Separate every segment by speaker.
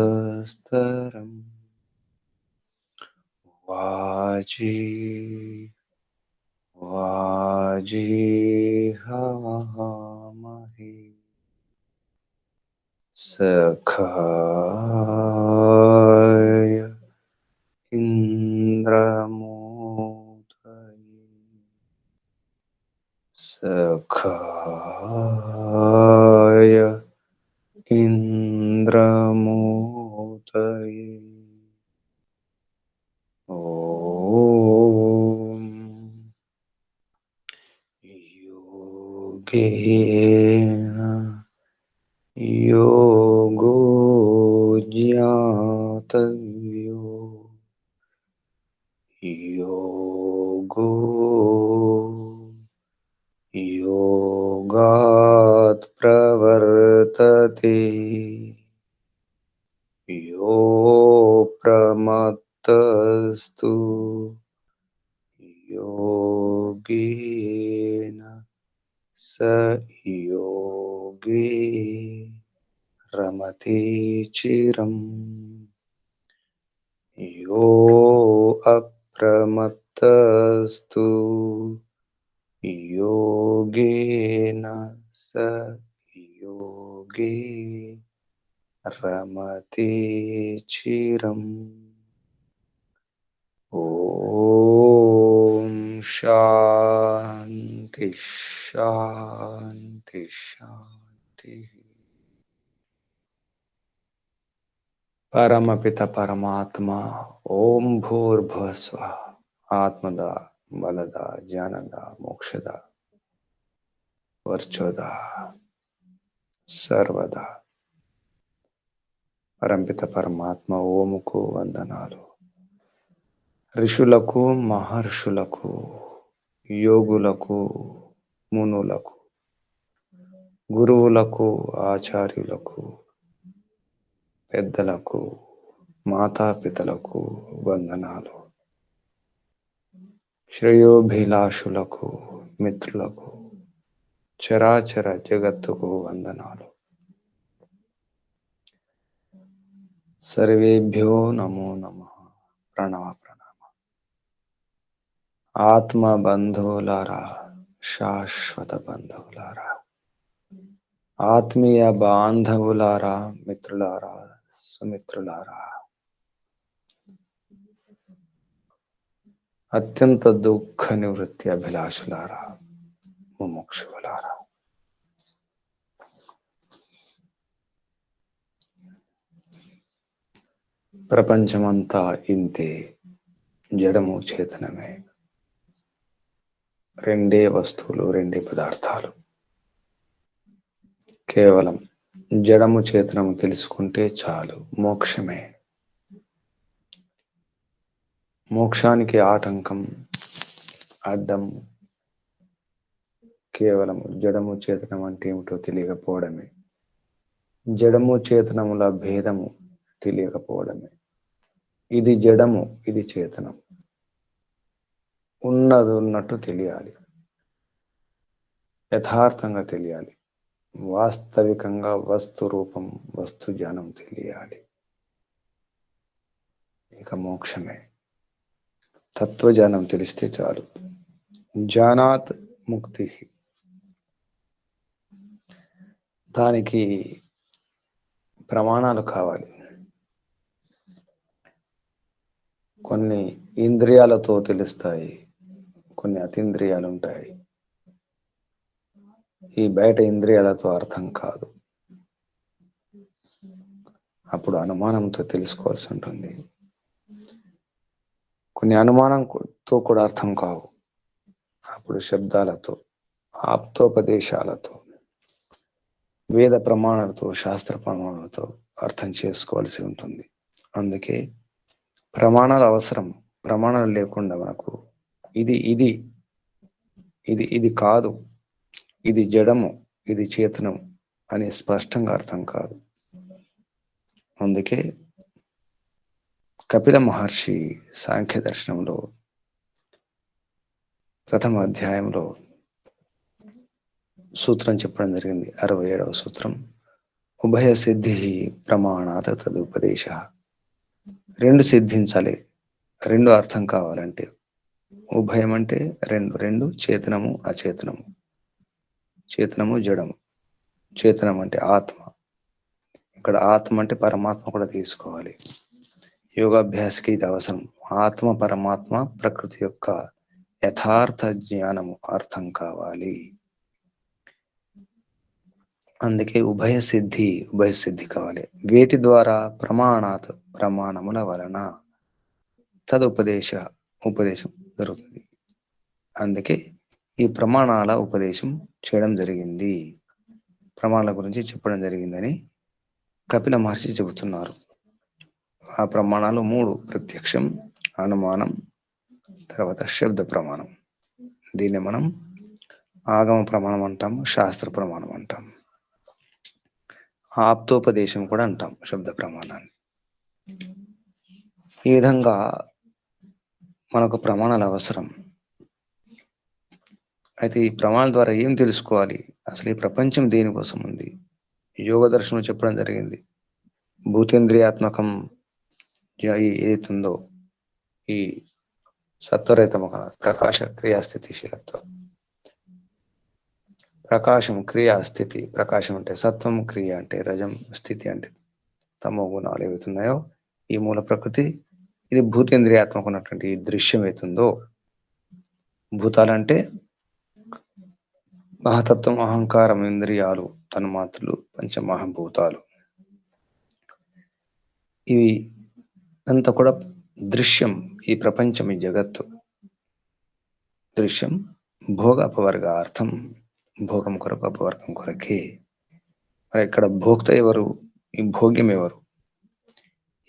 Speaker 1: योगीतवस्तरम् वाजिहवामहे सखाय इन्द्रमोदये सखाय इन्द्रमोदये ॐ योगेन योगो ज्ञातव्यो योगो योगात् प्रवर्तते यो प्रमत्तस्तु योगेन स योगी रमते चिरम् यो अप्रमत्तस्तु योगेन स योगी रमते चिरम् ॐ शान्ति शान्ति शान्ति। परमपित परमात्मा ओम भूर्भुवः स्वः आत्मदा बलदा ज्ञानदा मोक्षदा वर्चोदा सर्वदा। పరంపిత పరమాత్మ ఓముకు వందనాలు. ఋషులకు మహర్షులకు యోగులకు మునులకు గురువులకు ఆచార్యులకు పెద్దలకు మాతాపితలకు వందనాలు. శ్రేయోభిలాషులకు మిత్రులకు చరాచర జగత్తుకు వందనాలు. సర్వేభ్యో నమో నమః. ప్రణవ ప్రణామ. ఆత్మ బంధువులారా, శాశ్వత బంధువులారా, ఆత్మీయ బాంధవులారా, మిత్రులారా, సుమిత్రులారా, అత్యంత దుఃఖ నివృత్తి అభిలాషులారా, ముముక్షువులారా, ప్రపంచమంతా ఇంతే, జడము చేతనమే. రెండే వస్తువులు, రెండే పదార్థాలు. కేవలం జడము చేతనము తెలుసుకుంటే చాలు, మోక్షమే. మోక్షానికి ఆటంకం, అడ్డం కేవలం జడము చేతనం అంటే ఏమిటో తెలియకపోవడమే. జడము చేతనముల భేదము తెలియకపోవడమే. ఇది జడము, ఇది చేతనం. ఉన్నది ఉన్నట్టు తెలియాలి, యథార్థంగా తెలియాలి, వాస్తవికంగా వస్తు రూపం, వస్తు జ్ఞానం తెలియాలి. ఇక మోక్షమే. తత్వజ్ఞానం తెలిస్తే చాలు. జ్ఞానాత్ ముక్తి. దానికి ప్రమాణాలు కావాలి. కొన్ని ఇంద్రియాలతో తెలుస్తాయి, కొన్ని అతీంద్రియాలు ఉంటాయి. ఈ బయట ఇంద్రియాలతో అర్థం కాదు. అప్పుడు అనుమానంతో తెలుసుకోవాల్సి ఉంటుంది. కొన్ని అనుమానంతో కూడా అర్థం కావు. అప్పుడు శబ్దాలతో, ఆప్తోపదేశాలతో, వేద ప్రమాణాలతో, శాస్త్ర ప్రమాణాలతో అర్థం చేసుకోవాల్సి ఉంటుంది. అందుకే ప్రమాణాలు అవసరం. ప్రమాణాలు లేకుండా మనకు ఇది ఇది ఇది ఇది కాదు, ఇది జడము, ఇది చేతనం అని స్పష్టంగా అర్థం కాదు. అందుకే కపిల మహర్షి సాంఖ్య దర్శనంలో ప్రథమ అధ్యాయంలో సూత్రం చెప్పడం జరిగింది. 67వ సూత్రం, ఉభయ సిద్ధి ప్రమాణాత తదుపదేశ. రెండు సిద్ధించాలి, రెండు అర్థం కావాలంటే. ఉభయం అంటే రెండు, రెండు చేతనము అచేతనము, చేతనము జడము. చేతనం అంటే ఆత్మ, ఇక్కడ ఆత్మ అంటే పరమాత్మ కూడా తీసుకోవాలి. యోగాభ్యాసకి ఇది అవసరం. ఆత్మ పరమాత్మ ప్రకృతి యొక్క యథార్థ జ్ఞానము అర్థం కావాలి. అందుకే ఉభయ సిద్ధి కావాలి. వేటి ద్వారా? ప్రమాణాత్, ప్రమాణముల వలన, ఉపదేశం జరుగుతుంది. అందుకే ఈ ప్రమాణాల ఉపదేశం చేయడం జరిగింది, ప్రమాణాల గురించి చెప్పడం జరిగిందని కపిల మహర్షి చెబుతున్నారు. ఆ ప్రమాణాలు 3: ప్రత్యక్షం, అనుమానం, తర్వాత శబ్ద ప్రమాణం. దీన్ని మనం ఆగమ ప్రమాణం అంటాం, శాస్త్ర ప్రమాణం అంటాం, ఆప్తోపదేశం కూడా అంటాం శబ్ద ప్రమాణాన్ని. ఈ విధంగా మనకు ప్రమాణాలు అవసరం. అయితే ఈ ప్రమాణాల ద్వారా ఏం తెలుసుకోవాలి? అసలు ఈ ప్రపంచం దేనికోసం ఉంది? యోగ దర్శనం చెప్పడం జరిగింది. భూతేంద్రియాత్మకం ఏదైతుందో ఈ సత్వరహితమ ప్రకాశ క్రియాస్థితిశీలత్వం. ప్రకాశం, క్రియా, స్థితి. ప్రకాశం అంటే సత్వం, క్రియ అంటే రజం, స్థితి అంటే తమో గుణాలు ఏవైతున్నాయో ఈ మూల ప్రకృతి. ఇది భూతేంద్రియాత్మక ఉన్నటువంటి ఈ దృశ్యం అవుతుందో, భూతాలంటే మహతత్వం, అహంకారం, ఇంద్రియాలు, తన్మాత్రలు, పంచమహాభూతాలు. ఇవి అంతా కూడా దృశ్యం. ఈ ప్రపంచం, ఈ జగత్తు దృశ్యం. భోగ అపవర్గార్థం, భోగం కొరకు, అపవర్గం కొరకే. మరి ఇక్కడ భోక్త ఎవరు? ఈ భోగ్యం ఎవరు?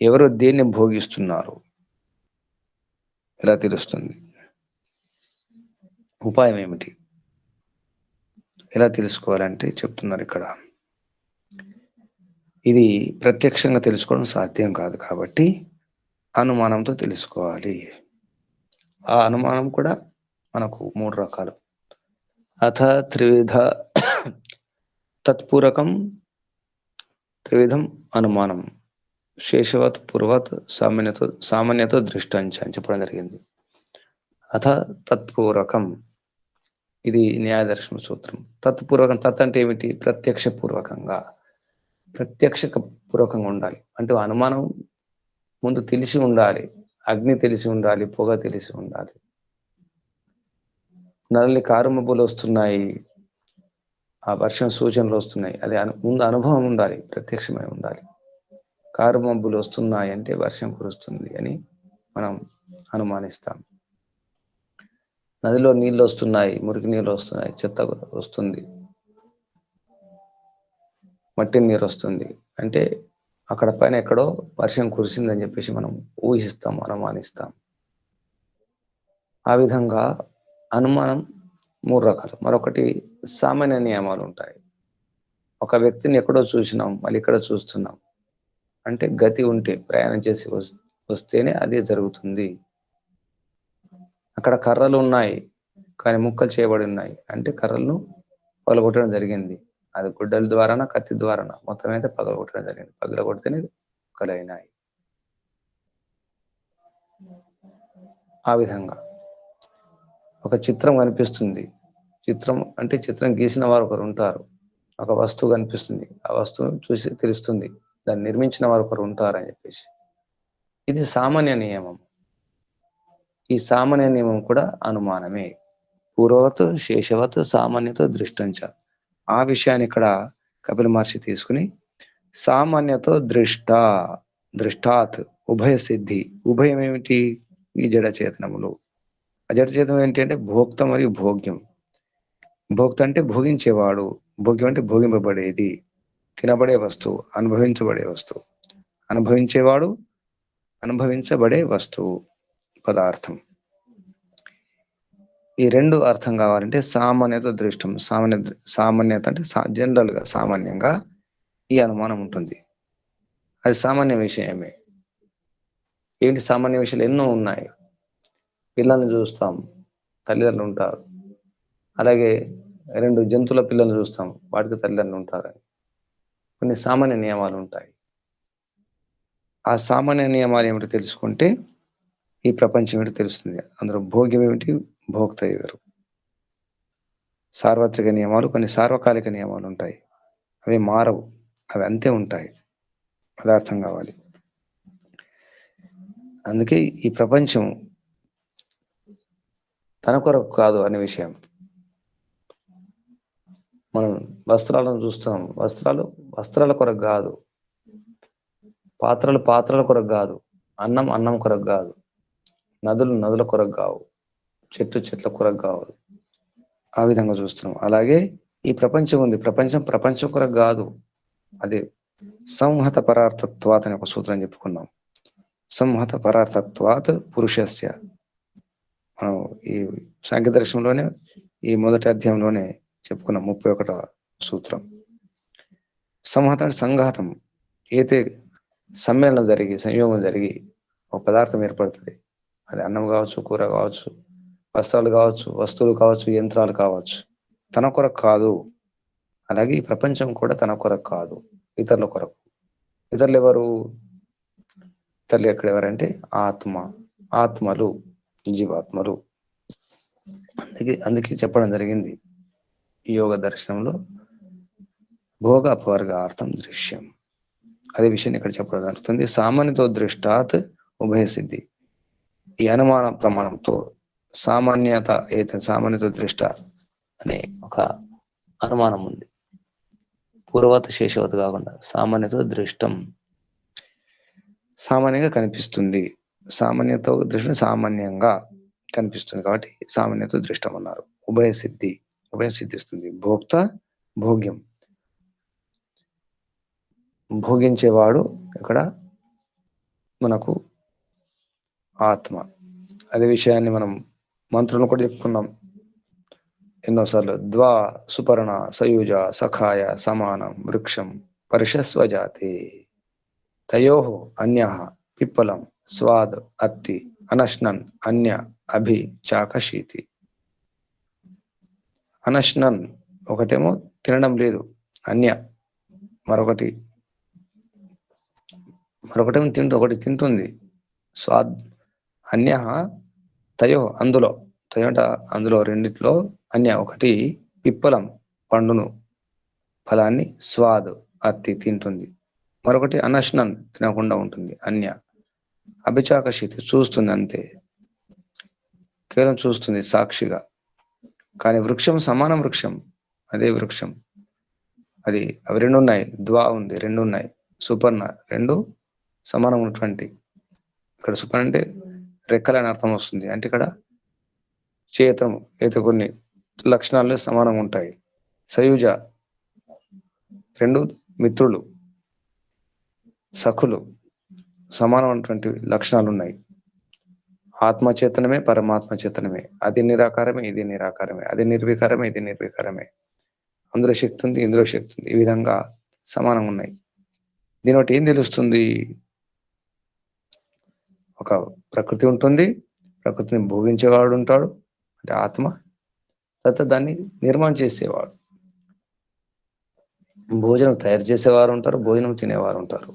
Speaker 1: ఎవరు దేన్ని భోగిస్తున్నారు? ఎలా తెలుస్తుంది? ఉపాయం ఏమిటి? ఎలా తెలుసుకోవాలంటే చెప్తున్నారు ఇక్కడ. ఇది ప్రత్యక్షంగా తెలుసుకోవడం సాధ్యం కాదు కాబట్టి అనుమానంతో తెలుసుకోవాలి. ఆ అనుమానం కూడా మనకు 3 రకాలు. అథ త్రివిధ తత్పూరకం, త్రివిధం అనుమానం, శేషవత్, పూర్వత్, సామాన్యతో దృష్టంచ అని చెప్పడం జరిగింది. అథ తత్పూరకం, ఇది న్యాయదర్శన సూత్రం. తత్పూర్వకం, తత్ అంటే ఏమిటి? ప్రత్యక్ష పూర్వకంగా, ప్రత్యక్ష పూర్వకంగా ఉండాలి. అంటే అనుమానం ముందు తెలిసి ఉండాలి. అగ్ని తెలిసి ఉండాలి, పొగ తెలిసి ఉండాలి. నల్లి కారుమబ్బులు వస్తున్నాయి, ఆ వర్షం సూచనలు వస్తున్నాయి, అది ముందు అనుభవం ఉండాలి, ప్రత్యక్షమై ఉండాలి. కారుమబ్బులు వస్తున్నాయి అంటే వర్షం కురుస్తుంది అని మనం అనుమానిస్తాం. నదిలో నీళ్ళు వస్తున్నాయి, మురికి నీళ్ళు వస్తున్నాయి, చెత్త వస్తుంది, మట్టి నీరు వస్తుంది అంటే అక్కడ పైన ఎక్కడో వర్షం కురిసిందని చెప్పేసి మనం ఊహిస్తాం, అనుమానిస్తాం. ఆ విధంగా అనుమానం 3 రకాలు. మరొకటి సామాన్య నియమాలు ఉంటాయి. ఒక వ్యక్తిని ఎక్కడో చూసినాం, మళ్ళీ ఇక్కడ చూస్తున్నాం అంటే గతి ఉంటే, ప్రయాణం చేసి వస్తేనే అదే జరుగుతుంది. అక్కడ కర్రలు ఉన్నాయి కానీ ముక్కలు చేయబడి ఉన్నాయి అంటే కర్రలను పగలగొట్టడం జరిగింది. అది గుడ్డల ద్వారానా, కత్తి ద్వారానా, మొత్తం అయితే పగలగొట్టడం జరిగింది. పగలగొడితేనే ముక్కలైనాయి. ఆ విధంగా ఒక చిత్రం కనిపిస్తుంది. చిత్రం అంటే చిత్రం గీసిన వారు ఒకరు ఉంటారు. ఒక వస్తువు కనిపిస్తుంది, ఆ వస్తువును చూసి తెలుస్తుంది దాన్ని నిర్మించిన వారు ఒకరు ఉంటారని చెప్పేసి. ఇది సామాన్య నియమం. ఈ సామాన్య నియమం కూడా అనుమానమే. పూర్వవత్, శేషవత్, సామాన్యతో దృష్టంచ. ఆ విషయాన్ని ఇక్కడ కపిల మహర్షి తీసుకుని సామాన్యతో దృష్టాత్ ఉభయ సిద్ధి. ఉభయం ఏమిటి? ఈ జడ చేతనములు. ఆ జడ చేతనం ఏంటి అంటే భోక్త మరియు భోగ్యం. భోక్త అంటే భోగించేవాడు, భోగ్యం అంటే భోగింపబడేది, తినబడే వస్తువు, అనుభవించబడే వస్తువు, అనుభవించేవాడు, అనుభవించబడే వస్తువు, పదార్థం. ఈ రెండు అర్థం కావాలంటే సామాన్యత దృష్టం. సామాన్యత అంటే జనరల్గా సామాన్యంగా ఈ అనుమానం ఉంటుంది. అది సామాన్య విషయమే. ఏంటి సామాన్య విషయాలు ఎన్నో ఉన్నాయి. పిల్లల్ని చూస్తాం, తల్లిదండ్రులు ఉంటారు. అలాగే రెండు జంతువుల పిల్లల్ని చూస్తాం, వాటికి తల్లిదండ్రులు ఉంటారని. కొన్ని సామాన్య నియమాలు ఉంటాయి. ఆ సామాన్య నియమాలు ఏమిటో తెలుసుకుంటే ఈ ప్రపంచం ఏమిటో తెలుస్తుంది. అందులో భోగ్యం ఏమిటి, భోక్త ఎవరు. సార్వత్రిక నియమాలు, కొన్ని సార్వకాలిక నియమాలు ఉంటాయి. అవి మారవు, అవి అంతే ఉంటాయి. పదార్థం కావాలి. అందుకే ఈ ప్రపంచం తన కొరకు కాదు అనే విషయం. మనం వస్త్రాలను చూస్తాం, వస్త్రాల కొరకు కాదు, పాత్రల కొరకు కాదు, అన్నం కొరకు కాదు, నదుల కొరకు కావు, చెట్ల కొరకు కావు. ఆ విధంగా చూస్తున్నాం. అలాగే ఈ ప్రపంచం ఉంది, ప్రపంచం కొరకు కాదు. అది సంహత పరార్థత్వాత్ అనే ఒక సూత్రం చెప్పుకున్నాం. సంహత పరార్థత్వాత్ పురుషస్య. మనం ఈ సాంఖ్య దర్శనంలోనే ఈ మొదటి అధ్యాయంలోనే చెప్పుకున్నాం 31వ సూత్రం. సంహతం అంటే సంఘాతం. అయితే సమ్మేళనం జరిగి, సంయోగం జరిగి ఒక పదార్థం ఏర్పడుతుంది. అది అన్నం కావచ్చు, కూర కావచ్చు, వస్త్రాలు కావచ్చు, వస్తువులు కావచ్చు, యంత్రాలు కావచ్చు. తన కొరకు కాదు. అలాగే ఈ ప్రపంచం కూడా తన కొరకు కాదు, ఇతరుల కొరకు. ఇతరులు ఎవరు? ఇతరులు ఎవరంటే ఆత్మలు, జీవాత్మలు. అందుకే చెప్పడం జరిగింది ఈ యోగ దర్శనంలో భోగ అపవర్గార్థం దృశ్యం. అదే విషయాన్ని ఇక్కడ చెప్పడం జరుగుతుంది. సామాన్యతో దృష్టాత్ ఉభయ సిద్ధి. ఈ అనుమాన ప్రమాణంతో సామాన్యతో దృష్ట అనే ఒక అనుమానం ఉంది. పూర్వత శేషవత కాకుండా సామాన్యతో దృష్టం, సామాన్యంగా కనిపిస్తుంది. సామాన్యతో దృష్టి సామాన్యంగా కనిపిస్తుంది కాబట్టి సామాన్యతో దృష్టం అన్నారు. ఉభయం సిద్ధిస్తుంది. భోక్త, భోగ్యం. భోగించేవాడు ఇక్కడ మనకు ఆత్మ. అదే విషయాన్ని మనం మంత్రులను కూడా చెప్పుకున్నాం ఎన్నోసార్లు. ద్వా సుపర్ణ సయూజ సఖాయ సమానం వృక్షం పరిషస్వజాతే తయోః అన్యః పిప్పలం స్వాద్ అత్తి అనశ్నన్ అన్య అభి చాకశీతి. అనశ్నన్ ఒకటేమో తినడం లేదు, అన్య మరొకటేమో ఒకటి తింటుంది. స్వాద్ అన్య తయో అందులో రెండిట్లో అన్య ఒకటి పిప్పలం పండును ఫలాన్ని, స్వాద్ అత్తి తింటుంది, మరొకటి అనశ్నన్ తినకుండా ఉంటుంది. అన్య అభిచాకశీతి చూస్తుంది, అంతే, కేవలం చూస్తుంది సాక్షిగా. కానీ వృక్షం సమానం, వృక్షం అదే వృక్షం. అవి రెండు ఉన్నాయి. ద్వా ఉంది, రెండు ఉన్నాయి. సుపర్ణ రెండు సమానం ఉన్నటువంటి. ఇక్కడ సుపర్ణ అంటే రెక్కలని అర్థం వస్తుంది. అంటే ఇక్కడ చేతము అయితే కొన్ని లక్షణాలు సమానంగా ఉంటాయి. సయుజ రెండు మిత్రులు, సఖులు, సమానమైనటువంటి లక్షణాలు ఉన్నాయి. ఆత్మచేతనమే, పరమాత్మ చేతనమే. అది నిరాకారమే, ఇది నిరాకారమే. అది నిర్వికారమే, ఇది నిర్వికారమే. అందులో శక్తి ఉంది, ఇందులో శక్తి ఉంది. ఈ విధంగా సమానంగా ఉన్నాయి. దీని బట్టి ఏం తెలుస్తుంది? ఒక ప్రకృతి ఉంటుంది, ప్రకృతిని భోగించేవాడు ఉంటాడు, అంటే ఆత్మ. తర్వాత దాన్ని నిర్మాణం చేసేవాడు, భోజనం తయారు చేసేవారు ఉంటారు, భోజనం తినేవారు ఉంటారు.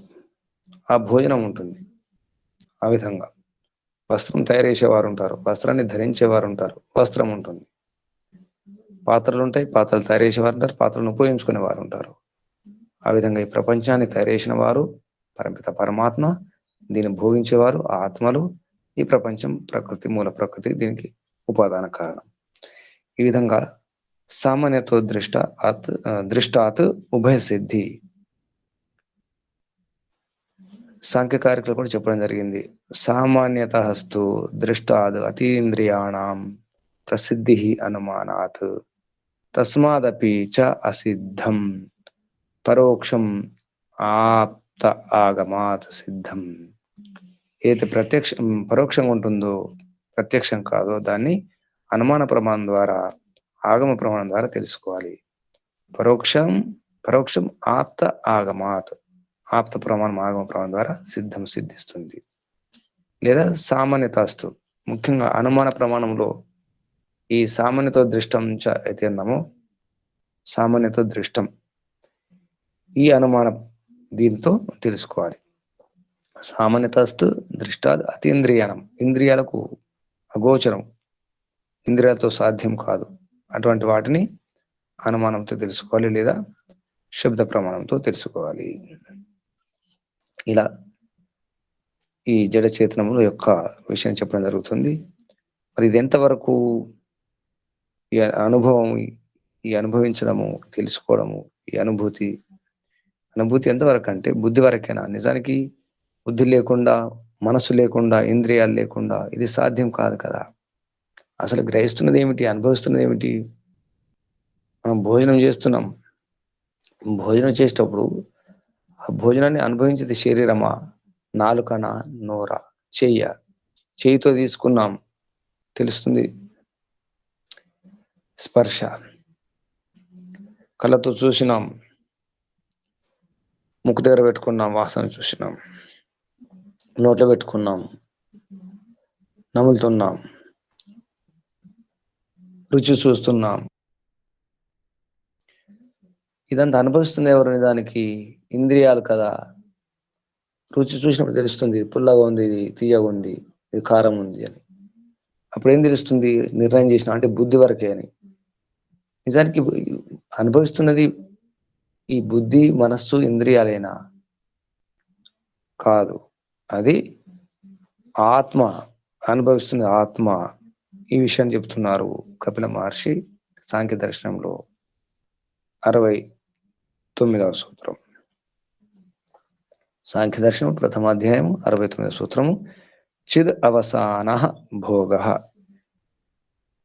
Speaker 1: ఆ భోజనం ఉంటుంది. ఆ విధంగా వస్త్రం తయారు చేసేవారు ఉంటారు, వస్త్రాన్ని ధరించేవారు ఉంటారు, వస్త్రం ఉంటుంది. పాత్రలు ఉంటాయి, పాత్రలు తయారు చేసేవారు ఉంటారు, పాత్రలను ఉపయోగించుకునేవారు ఉంటారు. ఆ విధంగా ఈ ప్రపంచాన్ని తయారు చేసిన వారు పరమిత పరమాత్మ, దీన్ని భోగించేవారు ఆ ఆత్మలు, ఈ ప్రపంచం ప్రకృతి, మూల ప్రకృతి, దీనికి ఉపాదాన కారణం. ఈ విధంగా సామాన్యతో దృష్టాత్ ఉభయ సిద్ధి. సాంఖ్యకారికలు కూడా చెప్పడం జరిగింది. సామాన్యత హస్తు దృష్టాద్ అతీంద్రియాణం ప్రసిద్ధి అనుమానాత్ తస్మాదపి చ అసిద్ధం పరోక్షం ఆప్త ఆగమాత్ సిద్ధం. ఏది పరోక్షంగా ఉంటుందో, ప్రత్యక్షం కాదో దాన్ని అనుమాన ప్రమాణం ద్వారా, ఆగమ ప్రమాణం ద్వారా తెలుసుకోవాలి. పరోక్షం ఆప్త ఆగమాత్, ఆప్త ప్రమాణం ఆగమ ప్రమాణం ద్వారా సిద్ధిస్తుంది. లేదా సామాన్యతాస్తు, ముఖ్యంగా అనుమాన ప్రమాణంలో ఈ సామాన్యతో దృష్టం చ అయితే అన్నామో, సామాన్యతో దృష్టం ఈ అనుమానం దీంతో తెలుసుకోవాలి. సామాన్యతస్తు దృష్టాద్ అతీంద్రియాణం, ఇంద్రియాలకు అగోచరం, ఇంద్రియాలతో సాధ్యం కాదు. అటువంటి వాటిని అనుమానంతో తెలుసుకోవాలి లేదా శబ్ద ప్రమాణంతో తెలుసుకోవాలి. ఇలా ఈ జడ చేతనముల యొక్క విషయం చెప్పడం జరుగుతుంది. మరి ఇది ఎంతవరకు ఈ అనుభవం, ఈ అనుభవించడము, తెలుసుకోవడము, ఈ అనుభూతి ఎంతవరకు అంటే బుద్ధి వరకేనా? నిజానికి బుద్ధి లేకుండా, మనసు లేకుండా, ఇంద్రియాలు లేకుండా ఇది సాధ్యం కాదు కదా. అసలు గ్రహిస్తున్నది ఏమిటి, అనుభవిస్తున్నది ఏమిటి? మనం భోజనం చేస్తున్నాం. భోజనం చేసేటప్పుడు ఆ భోజనాన్ని అనుభవించేది శరీరమా, నాలుకనా, నోరా, చెయ్యితో తీసుకున్నాం, తెలుస్తుంది స్పర్శ. కళ్ళతో చూసినాం, ముక్కు దగ్గర పెట్టుకున్నాం, వాసన చూసినాం, నోట్లో పెట్టుకున్నాం, నములుతున్నాం, రుచి చూస్తున్నాం. ఇదంతా అనుభవిస్తుంది ఎవరు? దానికి ఇంద్రియాలు కదా. రుచి చూసినప్పుడు తెలుస్తుంది, పుల్లగా ఉంది, ఇది తీయగా ఉంది, ఇది కారం ఉంది అని. అప్పుడు ఏం తెలుస్తుంది? నిర్ణయం చేసిన అంటే బుద్ధి వరకే అని. నిజానికి అనుభవిస్తున్నది ఈ బుద్ధి, మనస్సు, ఇంద్రియాలైనా కాదు. అది ఆత్మ అనుభవిస్తుంది, ఆత్మ. ఈ విషయాన్ని చెప్తున్నారు కపిల మహర్షి సాంఖ్య దర్శనంలో 69వ సూత్రం. సాంఖ్య దర్శనం ప్రథమ అధ్యాయం 69వ సూత్రము. చిద్ అవసాన భోగ,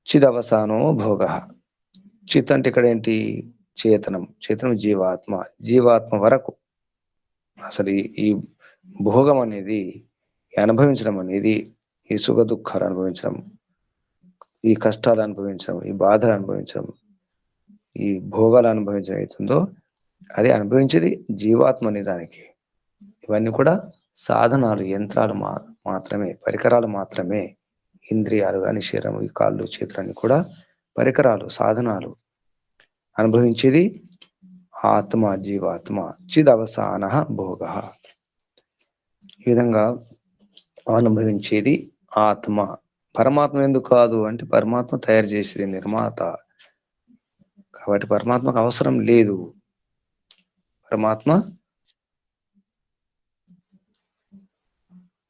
Speaker 1: చిద్ అవసానో భోగ. చిత్ అంటే ఇక్కడ ఏంటి? చేతనం జీవాత్మ వరకు. అసలు ఈ భోగం అనేది, అనుభవించడం అనేది, ఈ సుఖ దుఃఖాలు అనుభవించడం, ఈ కష్టాలు అనుభవించడం, ఈ బాధలు అనుభవించడం, ఈ భోగాలు అనుభవించడం అవుతుందో అది అనుభవించేది జీవాత్మ. నిజానికి ఇవన్నీ కూడా సాధనాలు, యంత్రాలు మాత్రమే, పరికరాలు మాత్రమే. ఇంద్రియాలు కానీ, శరీరం, ఈ కాళ్ళు, చేతులన్నీ కూడా పరికరాలు, సాధనాలు. అనుభవించేది ఆత్మ, జీవాత్మ. చిదవసాన భోగ. ఈ విధంగా అనుభవించేది ఆత్మ. పరమాత్మ ఎందుకు కాదు అంటే పరమాత్మ తయారు చేసేది, నిర్మాత. కాబట్టి పరమాత్మకు అవసరం లేదు. పరమాత్మ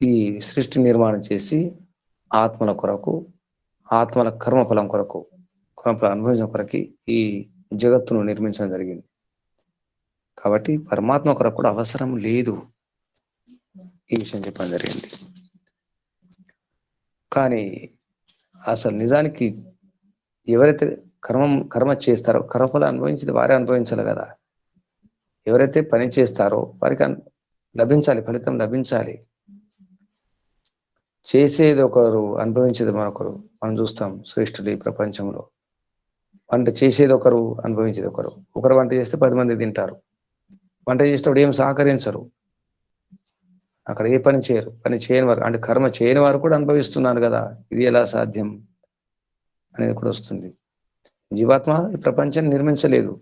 Speaker 1: ఈ సృష్టి నిర్మాణం చేసి ఆత్మల కొరకు, ఆత్మల కర్మఫలం కొరకు, కర్మఫలం అనుభవించడం కొరకు ఈ జగత్తును నిర్మించడం జరిగింది. కాబట్టి పరమాత్మ కొరకు కూడా అవసరం లేదు. ఈ విషయం చెప్పడం జరిగింది. కానీ అసలు నిజానికి ఎవరైతే కర్మ చేస్తారో కర్మఫలం అనుభవించేది వారే అనుభవించాలి కదా. ఎవరైతే పని చేస్తారో వారికి లభించాలి, ఫలితం లభించాలి. చేసేది ఒకరు, అనుభవించేది మరొకరు. మనం చూస్తాం శ్రేష్ఠులు ఈ ప్రపంచంలో. వంట చేసేది ఒకరు, అనుభవించేది ఒకరు. ఒకరు వంట చేస్తే 10 మంది తింటారు. వంట చేసేటప్పుడు ఏం సహకరించరు, అక్కడ ఏ పని చేయరు. పని చేయని వారు అంటే కర్మ చేయని వారు కూడా అనుభవిస్తున్నారు కదా. ఇది ఎలా సాధ్యం అనేది కూడా వస్తుంది. జీవాత్మ ఈ ప్రపంచాన్ని నిర్మించలేదు,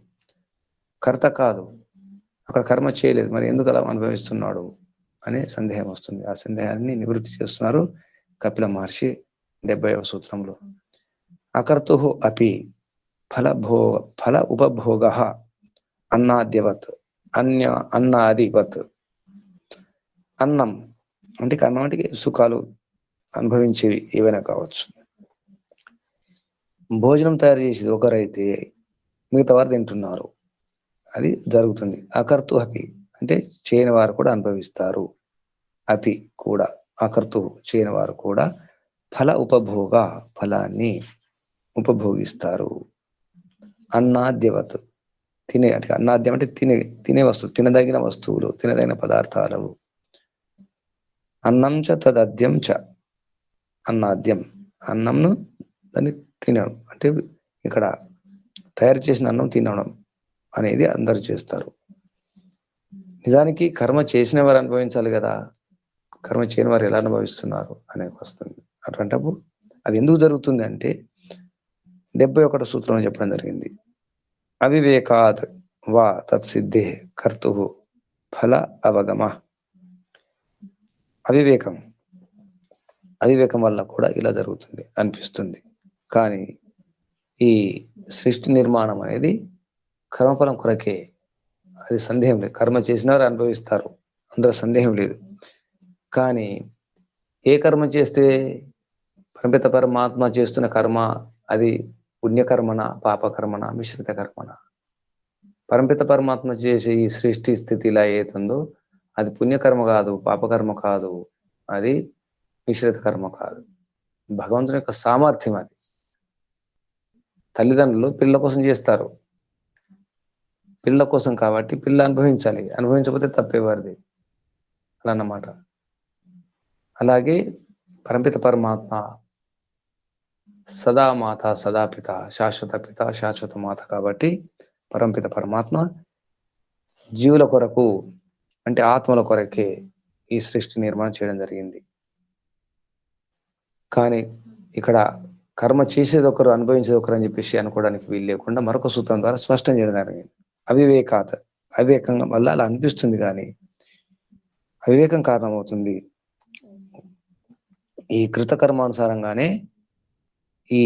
Speaker 1: కర్త కాదు, అక్కడ కర్మ చేయలేదు, మరి ఎందుకు అలా అనుభవిస్తున్నాడు అనే సందేహం వస్తుంది. ఆ సందేహాన్ని నివృత్తి చేస్తున్నారు కపిల మహర్షి 70వ సూత్రంలో. అకర్తు అపి ఫల ఉపభోగ అన్నాద్యవత్, అన్నాదివత్. అన్నం అంటే అన్నం అంటే సుఖాలు అనుభవించేవి ఏవైనా కావచ్చు. భోజనం తయారు చేసేది ఒకరైతే మిగతా వారు తింటున్నారు, అది జరుగుతుంది. అకర్తు అపి అంటే చేయని వారు కూడా అనుభవిస్తారు. అపి కూడా, అకర్తు చేయని వారు కూడా ఫల ఉపభోగ, ఫలాన్ని ఉపభోగిస్తారు. అన్నాద్యవత్ తినే, అంటే అన్నాద్యం అంటే తినే వస్తువు, తినదగిన వస్తువులు, తినదగిన పదార్థాలు. అన్నం చ తదద్యం చ, అన్నాద్యం అన్నంను దాన్ని తినడం, అంటే ఇక్కడ తయారు చేసిన అన్నం తినడం అనేది అందరూ చేస్తారు. నిజానికి కర్మ చేసిన వారు అనుభవించాలి కదా, కర్మ చేయని వారు ఎలా అనుభవిస్తున్నారు అనేది వస్తుంది. అటువంటప్పుడు అది ఎందుకు జరుగుతుంది అంటే 71 సూత్రంలో చెప్పడం జరిగింది. అవివేకాత్ వా తత్సిద్ధే కర్తు ఫల అవగమ. అవివేకం వల్ల కూడా ఇలా జరుగుతుంది అనిపిస్తుంది. కానీ ఈ సృష్టి నిర్మాణం అనేది కర్మఫలం కొరకే, అది సందేహం లేదు. కర్మ చేసిన వారు అనుభవిస్తారు, అందులో సందేహం లేదు. కానీ ఏ కర్మ చేస్తే, పరమిత పరమాత్మ చేస్తున్న కర్మ అది పుణ్యకర్మన, పాపకర్మన, మిశ్రిత కర్మన? పరమిత పరమాత్మ చేసే ఈ సృష్టి స్థితి ఇలా ఏతుందో అది పుణ్యకర్మ కాదు, పాపకర్మ కాదు, అది మిశ్రిత కర్మ కాదు, భగవంతుని యొక్క సామర్థ్యం అది. తల్లిదండ్రులు పిల్లల కోసం చేస్తారు, పిల్లల కోసం కాబట్టి పిల్ల అనుభవించాలి, అనుభవించకపోతే తప్పేవారిది అలా అన్నమాట. అలాగే పరమిత పరమాత్మ సదా మాత సదా పిత, శాశ్వత పిత శాశ్వత మాత కాబట్టి పరమిత పరమాత్మ జీవుల కొరకు, అంటే ఆత్మల కొరకే ఈ సృష్టి నిర్మాణం చేయడం జరిగింది. కానీ ఇక్కడ కర్మ చేసేది ఒకరు, అనుభవించేది ఒకరు అని చెప్పేసి అనుకోవడానికి వీలు లేకుండా మరొక సూత్రం ద్వారా స్పష్టం చేయడం జరిగింది. అవివేకాత్, అవివేకం వల్ల అలా అనిపిస్తుంది, కానీ అవివేకం కారణమవుతుంది. ఈ కృతకర్మానుసారంగానే ఈ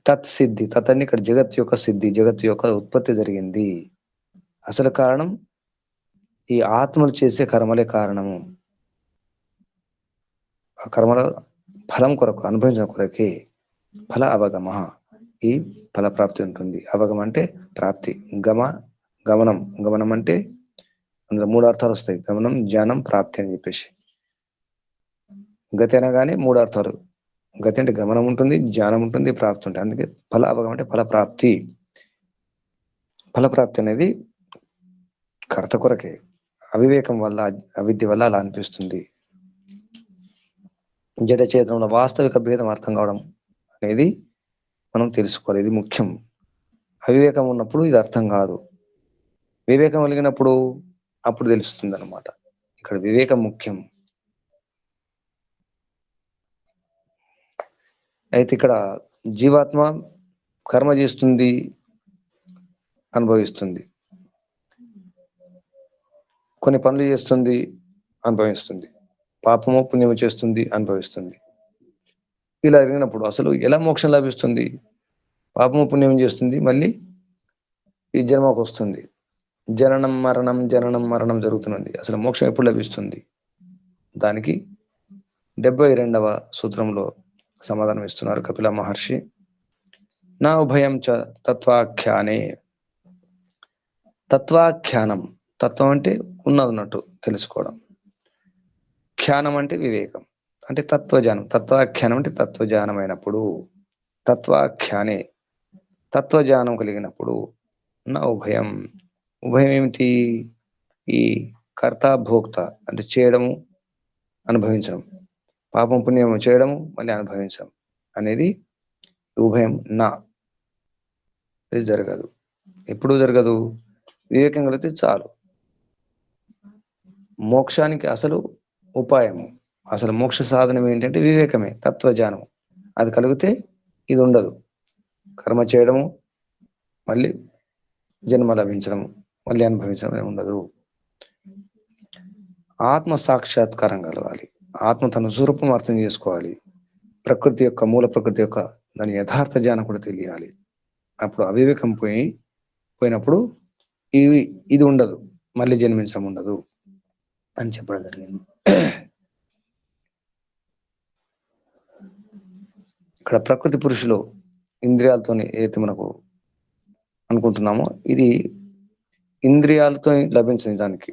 Speaker 1: తత్ సిద్ధి, తత్ అని ఇక్కడ జగత్ యొక్క సిద్ధి, జగత్ యొక్క ఉత్పత్తి జరిగింది. అసలు కారణం ఈ ఆత్మలు చేసే కర్మలే కారణము. ఆ కర్మల ఫలం కొరకు, అనుభవించిన కొరకే ఫల అవగమ, ఈ ఫల ప్రాప్తి ఉంటుంది. అవగమ అంటే ప్రాప్తి, గమనం, గమనం అంటే అందులో 3 అర్థాలు వస్తాయి, గమనం, జ్ఞానం, ప్రాప్తి అని చెప్పేసి. గతి అనగానే 3 అర్థాలు, గతి అంటే గమనం ఉంటుంది, జ్ఞానం ఉంటుంది, ప్రాప్తి ఉంటుంది. అందుకే ఫల అవగమ అంటే ఫల ప్రాప్తి. ఫలప్రాప్తి అనేది కర్త కొరకే. అవివేకం వల్ల, అవిద్య వల్ల అలా అనిపిస్తుంది. జడ చేతనంలో వాస్తవిక భేదం అర్థం కావడం అనేది మనం తెలుసుకోవాలి, ఇది ముఖ్యం. అవివేకం ఉన్నప్పుడు ఇది అర్థం కాదు, వివేకం కలిగినప్పుడు అప్పుడు తెలుస్తుంది అన్నమాట. ఇక్కడ వివేకం ముఖ్యం. అయితే ఇక్కడ జీవాత్మ కర్మ చేస్తుంది, అనుభవిస్తుంది, కొన్ని పనులు చేస్తుంది, అనుభవిస్తుంది, పాపము పుణ్యము చేస్తుంది, అనుభవిస్తుంది. ఇలా జరిగినప్పుడు అసలు ఎలా మోక్షం లభిస్తుంది? పాపము పుణ్యం చేస్తుంది, మళ్ళీ ఈ జన్మకు వస్తుంది, జననం మరణం జననం మరణం జరుగుతున్నది. అసలు మోక్షం ఎప్పుడు లభిస్తుంది? దానికి 72వ సూత్రంలో సమాధానం ఇస్తున్నారు కపిల మహర్షి. నా ఉభయం చ తత్వాఖ్యానే. తత్వాఖ్యానం, తత్వం అంటే ఉన్నదన్నట్టు తెలుసుకోవడం, ఖ్యానం అంటే వివేకం, అంటే తత్వజ్ఞానం. తత్వాఖ్యానం అంటే తత్వజ్ఞానం అయినప్పుడు, తత్వాఖ్యానే తత్వజ్ఞానం కలిగినప్పుడు, నా ఉభయం, ఉభయం ఏమిటి? ఈ కర్త భోక్త అంటే చేయడము, అనుభవించడం, పాపం పుణ్యము చేయడము, మళ్ళీ అనుభవించడం అనేది ఉభయం నా. ఇది జరగదు, ఎప్పుడు జరగదు? వివేకం కలిగితే చాలు. మోక్షానికి అసలు ఉపాయము, అసలు మోక్ష సాధనం ఏంటంటే వివేకమే, తత్వజ్ఞానం. అది కలిగితే ఇది ఉండదు. కర్మ చేయడము, మళ్ళీ జన్మ లభించడం, మళ్ళీ అనుభవించడం ఉండదు. ఆత్మ సాక్షాత్కారం కలగాలి, ఆత్మ తన స్వరూపం అర్థం చేసుకోవాలి, ప్రకృతి యొక్క మూల ప్రకృతి యొక్క దాని యథార్థ జ్ఞానం కూడా తెలియాలి. అప్పుడు అవివేకం పోయినప్పుడు ఇది ఉండదు, మళ్ళీ జన్మించడం ఉండదు అని చెప్పడం జరిగింది. ఇక్కడ ప్రకృతి పురుషులు ఇంద్రియాలతో ఏదైతే మనకు అనుకుంటున్నామో, ఇది ఇంద్రియాలతో లభించని దానికి.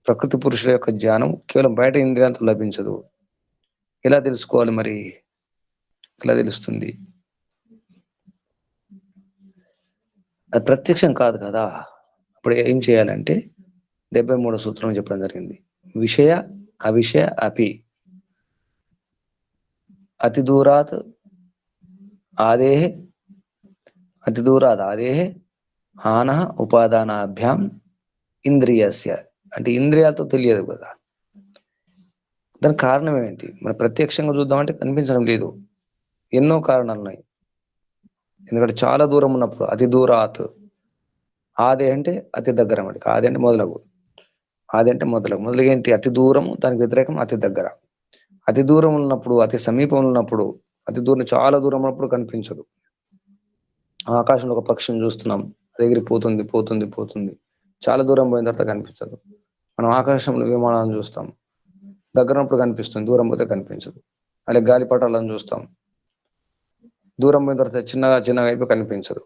Speaker 1: ప్రకృతి పురుషుల యొక్క జ్ఞానం కేవలం బయట ఇంద్రియాలతో లభించదు. ఎలా తెలుసుకోవాలి మరి? ఎలా తెలుస్తుంది? అది ప్రత్యక్షం కాదు కదా. అప్పుడు ఏం చేయాలంటే 73వ సూత్రం చెప్పడం జరిగింది. విషయ అవిషయ అపి అతి దూరాత్ ఆదేహే అతి దూరాత్ ఆదేహే హానః ఉపాదానాభ్యాం ఇంద్రియస్య. అంటే ఇంద్రియాలతో తెలియదు కదా. దానికి కారణం ఏంటి? మన ప్రత్యక్షంగా చూద్దామంటే కనిపించడం లేదు. ఎన్నో కారణాలు ఉన్నాయి. ఎందుకంటే చాలా దూరం ఉన్నప్పుడు అతి దూరాత్, ఆది అంటే అతి దగ్గర అన్నమాట. ఆది అంటే మొదలగు, ఆది అంటే మొదలగు. మొదలగు ఏంటి? అతి దూరం, దానికి వ్యతిరేకం అతి దగ్గర. అతి దూరం ఉన్నప్పుడు, అతి సమీపంలో ఉన్నప్పుడు, అతి దూరం చాలా దూరం ఉన్నప్పుడు కనిపించదు. ఆకాశంలో ఒక పక్షిని చూస్తున్నాం, అది ఎగిరిపోతుంది పోతుంది పోతుంది, చాలా దూరం పోయిన తర్వాత కనిపించదు. మనం ఆకాశంలో విమానాలను చూస్తాం, దగ్గర ఉన్నప్పుడు కనిపిస్తుంది, దూరం పోతే కనిపించదు. అలాగే గాలిపటాలను చూస్తాం, దూరం పోయిన తర్వాత చిన్నగా చిన్నగా అయిపోయి కనిపించదు.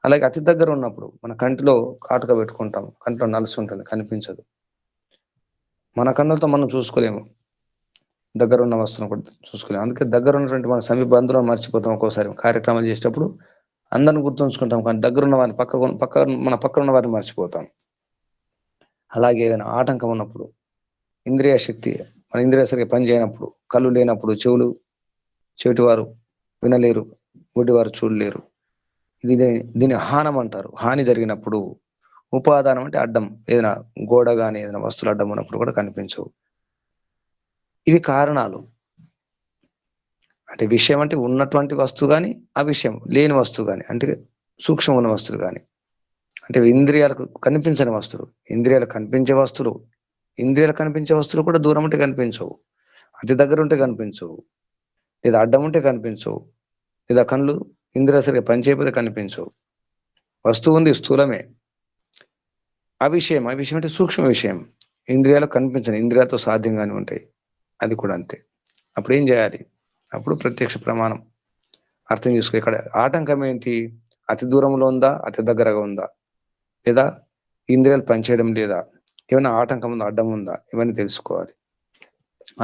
Speaker 1: అలాగే అతి దగ్గర ఉన్నప్పుడు మన కంటిలో కాటుక పెట్టుకుంటాం, కంటిలో నలుసు ఉంటుంది, కనిపించదు. మన కన్నులతో మనం చూసుకోలేము, దగ్గర ఉన్న వస్తువును కూడా చూసుకోలేము. అందుకే దగ్గర ఉన్నటువంటి మన సమీప బంధువులను మర్చిపోతాం. ఒక్కోసారి కార్యక్రమాలు చేసేటప్పుడు అందరిని గుర్తుంచుకుంటాం, కానీ దగ్గర ఉన్న వారిని మన పక్కన ఉన్న వారిని మర్చిపోతాం. అలాగే ఏదైనా ఆటంకం ఉన్నప్పుడు, ఇంద్రియ శక్తి మన ఇంద్రియ సరిగ్గా పని చేయనప్పుడు, కళ్ళు లేనప్పుడు, చెవిటివారు వినలేరు, గుడ్డివారు చూడలేరు. దీన్ని హానం అంటారు. హాని జరిగినప్పుడు, ఉపాదానం అంటే అడ్డం, ఏదైనా గోడ కానీ ఏదైనా వస్తువులు అడ్డం ఉన్నప్పుడు కూడా కనిపించవు. ఇవి కారణాలు. అంటే విషయం అంటే ఉన్నటువంటి వస్తువు కానీ, అవిషయం లేని వస్తువు కానీ, అంటే సూక్ష్మం ఉన్న వస్తువులు కానీ, అంటే ఇంద్రియాలకు కనిపించని వస్తువులు, ఇంద్రియాలకు కనిపించే వస్తువులు, ఇంద్రియాలకు కనిపించే వస్తువులు కూడా దూరం ఉంటే కనిపించవు, అతి దగ్గర ఉంటే కనిపించవు, లేదా అడ్డం ఉంటే కనిపించవు, లేదా కళ్ళు ఇంద్రియ సరిగ్గా పనిచేయకపోతే కనిపించవు. వస్తువు ఉంది, స్థూలమే. అవిషయం అంటే సూక్ష్మ విషయం, ఇంద్రియాలకు కనిపించని, ఇంద్రియాలతో సాధ్యంగానే ఉంటాయి, అది కూడా అంతే. అప్పుడు ఏం చేయాలి? అప్పుడు ప్రత్యక్ష ప్రమాణం అర్థం చేసుకో. ఇక్కడ ఆటంకం ఏంటి? అతి దూరంలో ఉందా, అతి దగ్గరగా ఉందా, లేదా ఇంద్రియాలు పనిచేయడం లేదా, ఏమైనా ఆటంకం ఉందా, అడ్డం ఉందా, ఇవన్నీ తెలుసుకోవాలి.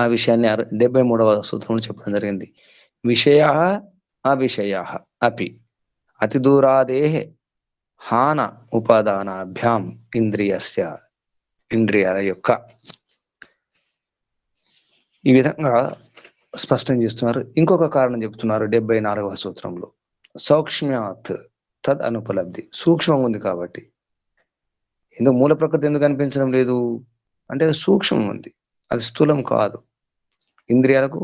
Speaker 1: ఆ విషయాన్ని 73వ సూత్రంలో చెప్పడం జరిగింది. విషయ అవిషయ అపి అతి దూరాదేహే హాన ఉపాదానాభ్యాం ఇంద్రియస్య. ఇంద్రియాల యొక్క. ఈ విధంగా స్పష్టం చేస్తున్నారు. ఇంకొక కారణం చెప్తున్నారు 74వ సూత్రంలో. సౌక్ష్మ్యాత్ తద్ అనుపలబ్ధి. సూక్ష్మం ఉంది కాబట్టి. ఎందుకు మూల ప్రకృతి ఎందుకు కనిపించడం లేదు అంటే అది సూక్ష్మం ఉంది, అది స్థూలం కాదు, ఇంద్రియాలకు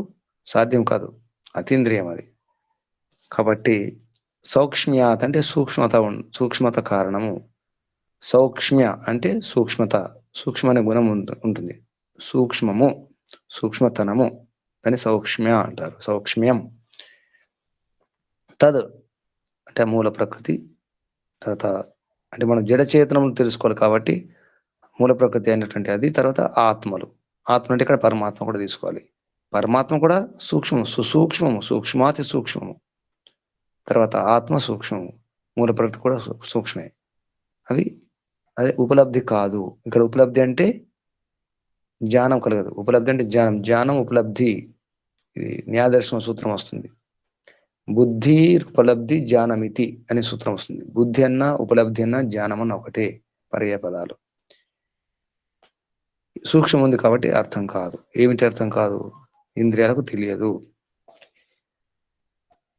Speaker 1: సాధ్యం కాదు, అతీంద్రియం అది. కాబట్టి సౌక్ష్మ్యాత్ అంటే సూక్ష్మత కారణము. సౌక్ష్మ్య అంటే సూక్ష్మత, సూక్ష్మ అనే గుణం ఉంటుంది. సూక్ష్మము, సూక్ష్మతనము, దాన్ని సౌక్ష్మ్య అంటారు. సౌక్ష్మ్యం. తద్ అంటే మూల ప్రకృతి. తర్వాత అంటే మనం జడచేతనములు తెలుసుకోవాలి కాబట్టి మూల ప్రకృతి అయినటువంటి అది. తర్వాత ఆత్మలు. ఆత్మ అంటే ఇక్కడ పరమాత్మ కూడా తీసుకోవాలి. పరమాత్మ కూడా సూక్ష్మము, సుసూక్ష్మము, సూక్ష్మాతి సూక్ష్మము. తర్వాత ఆత్మ సూక్ష్మము, మూల ప్రకృతి కూడా సూక్ష్మే. అవి అదే ఉపలబ్ధి కాదు. ఇక్కడ ఉపలబ్ధి అంటే జ్ఞానం కలగదు. ఉపలబ్ధి అంటే జ్ఞానం, జ్ఞానం ఉపలబ్ధి. ఇది న్యాయదర్శన సూత్రం వస్తుంది. బుద్ధి ఉపలబ్ధి జ్ఞానమితి అనే సూత్రం వస్తుంది. బుద్ధి అన్న ఉపలబ్ధి అన్న జ్ఞానం అన్న ఒకటే, పర్యాయ పదాలు. సూక్ష్మం ఉంది కాబట్టి అర్థం కాదు. ఏమిటి అర్థం కాదు? ఇంద్రియాలకు తెలియదు.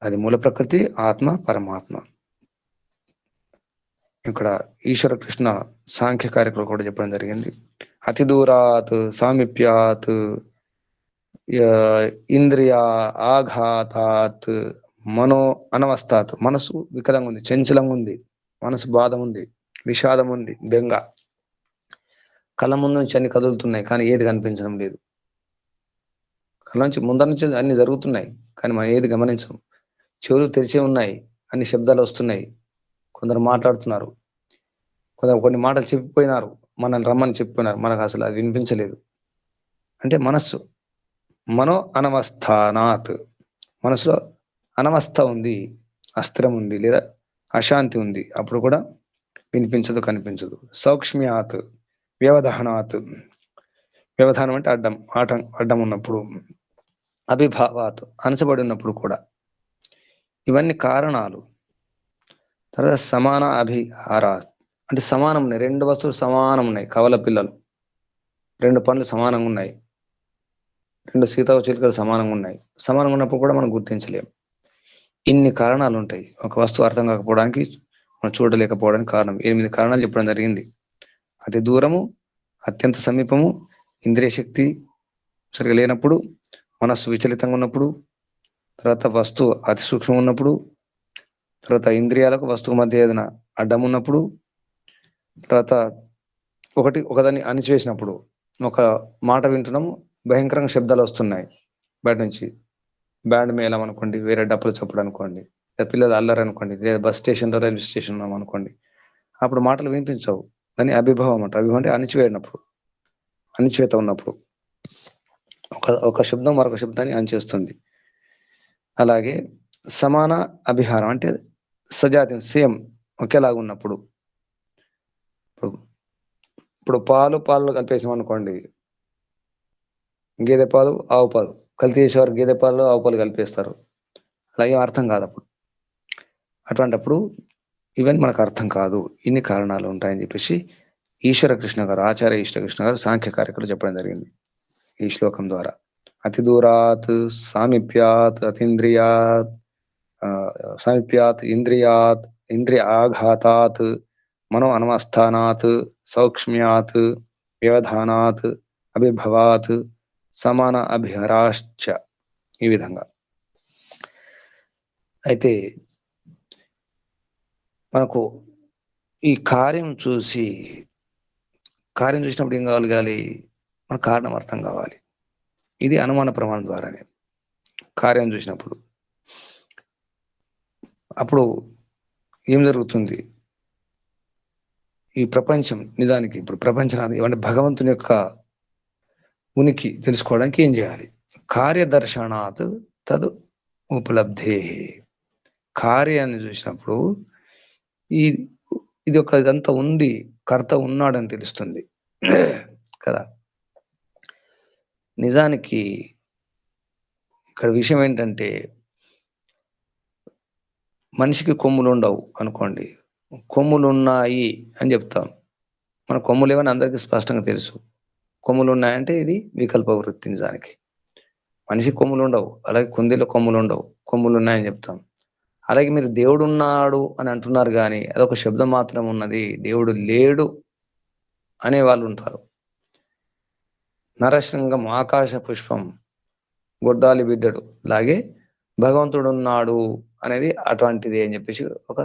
Speaker 1: అది మూల ప్రకృతి, ఆత్మ, పరమాత్మ. ఇక్కడ ఈశ్వర కృష్ణ సాంఖ్య కార్యక్రమం కూడా చెప్పడం జరిగింది. అతి దూరాత్ సామీప్యాత్ ఇంద్రియ ఆఘాతాత్ మనో అనవస్థాత్. మనసు వికలంగా ఉంది, చంచలంగా ఉంది, మనసు బాధ ఉంది, విషాదం ఉంది, బెంగ. కళ్ళ ముందు నుంచి అన్ని కదులుతున్నాయి కానీ ఏది కనిపించడం లేదు. కళ్ళ నుంచి ముందర నుంచి అన్ని జరుగుతున్నాయి కానీ మనం ఏది గమనించం. చెవులు తెరిచే ఉన్నాయి, అన్ని శబ్దాలు వస్తున్నాయి, కొందరు మాట్లాడుతున్నారు, కొన్ని మాటలు చెప్పిపోయినారు, మనల్ని రమ్మని చెప్పిపోయినారు, మనకు అసలు అది వినిపించలేదు. అంటే మనస్సు మనో అనవస్థానాత్. మనసులో అనవస్థ ఉంది, అస్త్రం ఉంది, లేదా అశాంతి ఉంది, అప్పుడు కూడా వినిపించదు, కనిపించదు. సౌక్ష్మ్యాత్ వ్యవధానాత్. వ్యవధానం అంటే అడ్డం ఉన్నప్పుడు. అభిభావాత్ అణచబడి ఉన్నప్పుడు కూడా. ఇవన్నీ కారణాలు. తర్వాత సమాన అభిహార అంటే సమానం ఉన్నాయి, రెండు వస్తువులు సమానం ఉన్నాయి. కవల పిల్లలు, రెండు పండ్లు సమానంగా ఉన్నాయి, రెండు సీతాకోక సమానంగా ఉన్నాయి. సమానంగా ఉన్నప్పుడు కూడా మనం గుర్తించలేం. ఇన్ని కారణాలు ఉంటాయి ఒక వస్తువు అర్థం కాకపోవడానికి, మనం చూడలేకపోవడానికి కారణం. 8 కారణాలు చెప్పడం జరిగింది. అతి దూరము, అత్యంత సమీపము, ఇంద్రియ శక్తి సరిగా లేనప్పుడు, మనస్సు విచలితంగా ఉన్నప్పుడు, తర్వాత వస్తువు అతి సూక్ష్మం ఉన్నప్పుడు, తర్వాత ఇంద్రియాలకు వస్తువు మధ్య ఏదైనా అడ్డం ఉన్నప్పుడు, తర్వాత ఒకదాన్ని అణిచివేసినప్పుడు. ఒక మాట వింటున్నాము, భయంకరంగా శబ్దాలు వస్తున్నాయి బయట నుంచి, బ్యాండ్ మేళం అనుకోండి, వేరే డప్పులు చప్పుడు అనుకోండి, లేదా పిల్లలు అల్లరు అనుకోండి, లేదా బస్ స్టేషన్లో రైల్వే స్టేషన్ ఉన్నాం అనుకోండి, అప్పుడు మాటలు వినిపించవు. దాన్ని అభిభావం అంటారు. అభిభావం అంటే అణిచివేయనప్పుడు, అణిచివేత ఉన్నప్పుడు ఒక శబ్దం మరొక శబ్దాన్ని అణిచేస్తుంది. అలాగే సమాన అభిహారం అంటే సజాతి సేమ్ ఒకేలాగా ఉన్నప్పుడు. ఇప్పుడు పాలు కలిపేసినాం అనుకోండి, గేదె పాలు ఆవు పాలు కల్తీ చేసేవారు గేదె పాలు ఆవు పాలు కలిపేస్తారు. అలాగే అర్థం కాదు అప్పుడు. అటువంటిప్పుడు ఇవన్నీ మనకు అర్థం కాదు, ఇన్ని కారణాలు ఉంటాయని చెప్పేసి ఈశ్వర కృష్ణ గారు, ఆచార్య ఈశ్వర కృష్ణ గారు సాంఖ్యకారికలు చెప్పడం జరిగింది ఈ శ్లోకం ద్వారా. అతి దూరాత్ సామీప్యాత్ అతీంద్రియాత్, సామీప్యాత్ ఇంద్రియాత్, ఇంద్రియ ఆఘాతాత్, మనో అనమస్థానాత్, సౌక్ష్మ్యాత్, వ్యవధానాత్, అభిభవాత్, సమాన అభిహరాశ్చ. ఈ విధంగా అయితే మనకు ఈ కార్యం చూసినప్పుడు ఏం కావాలి, మన కారణం అర్థం కావాలి. ఇది అనుమాన ప్రమాణం ద్వారానే కార్యం చూసినప్పుడు. అప్పుడు ఏం జరుగుతుంది, ఈ ప్రపంచం నిజానికి ఇప్పుడు ప్రపంచం అంటే భగవంతుని యొక్క ఉనికి తెలుసుకోవడానికి ఏం చేయాలి? కార్యదర్శనాత్ తద్ ఉపలబ్ధే. కార్యాన్ని చూసినప్పుడు ఇది ఇదంతా ఉంది, కర్త ఉన్నాడని తెలుస్తుంది కదా. నిజానికి ఇక్కడ విషయం ఏంటంటే, మనిషికి కొమ్ములు ఉండవు అనుకోండి, కొమ్ములు ఉన్నాయి అని చెప్తాం. మన కొమ్ములు ఏమని అందరికీ స్పష్టంగా తెలుసు. కొమ్ములు ఉన్నాయంటే ఇది వికల్ప వృత్తి. నిజానికి మనిషికి కొమ్ములు ఉండవు, అలాగే కుందేలు కొమ్ములు ఉండవు, కొమ్ములు ఉన్నాయని చెప్తాం. అలాగే మీరు దేవుడు ఉన్నాడు అని అంటున్నారు, కానీ అదొక శబ్దం మాత్రం ఉన్నది, దేవుడు లేడు అనే వాళ్ళు ఉంటారు. నరసింగం ఆకాశ పుష్పం గొడ్డాలి బిడ్డడు లాగే భగవంతుడు ఉన్నాడు అనేది అటువంటిది అని చెప్పేసి ఒక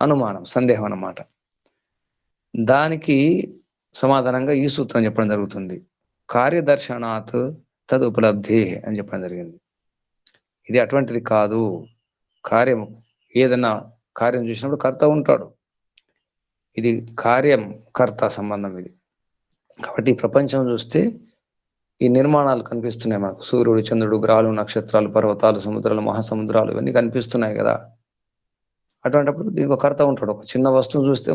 Speaker 1: అనుమానం, సందేహం అన్నమాట. దానికి సమాధానంగా ఈ సూత్రం చెప్పడం జరుగుతుంది. కార్యదర్శనాత్ తద్ ఉపలబ్ధి అని చెప్పడం జరిగింది. ఇది అటువంటిది కాదు. కార్యం ఏదైనా కార్యం చూసినప్పుడు కర్త ఉంటాడు. ఇది కార్యం కర్త సంబంధం ఇది. కాబట్టి ప్రపంచం చూస్తే ఈ నిర్మాణాలు కనిపిస్తున్నాయి మనకు. సూర్యుడు, చంద్రుడు, గ్రహాలు, నక్షత్రాలు, పర్వతాలు, సముద్రాలు, మహాసముద్రాలు ఇవన్నీ కనిపిస్తున్నాయి కదా. అటువంటిప్పుడు దీనికి ఒక కర్త ఉంటాడు. ఒక చిన్న వస్తువు చూస్తే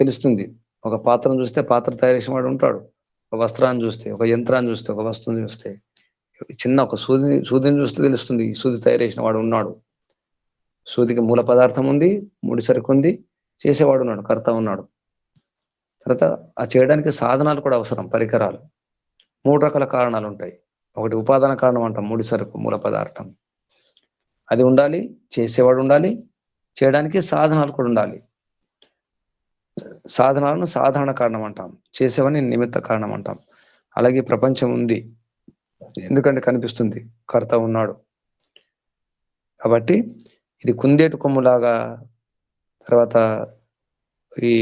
Speaker 1: తెలుస్తుంది. ఒక పాత్రను చూస్తే పాత్ర తయారు చేసిన వాడు ఉంటాడు. ఒక వస్త్రాన్ని చూస్తే, ఒక యంత్రాన్ని చూస్తే, ఒక వస్తువుని చూస్తే, చిన్న ఒక సూదిని చూస్తే తెలుస్తుంది, ఈ సూది తయారు చేసిన వాడు ఉన్నాడు. సూదికి మూల పదార్థం ఉంది, ముడి సరుకు ఉంది, చేసేవాడు ఉన్నాడు, కర్త ఉన్నాడు. తర్వాత ఆ చేయడానికి సాధనాలు కూడా అవసరం, పరికరాలు. 3 రకాల కారణాలు ఉంటాయి. ఒకటి ఉపాదాన కారణం అంటాం, ముడి సరుకు, మూల పదార్థం, అది ఉండాలి. చేసేవాడు ఉండాలి, చేయడానికి సాధనాలు కూడా ఉండాలి. సాధనాలను సాధారణ కారణం అంటాం, చేసేవని నిమిత్త కారణం అంటాం. అలాగే ప్రపంచం ఉంది, ఎందుకంటే కనిపిస్తుంది, కర్త ఉన్నాడు. కాబట్టి ఇది కుందేటు కొమ్ములాగా, తర్వాత ఈ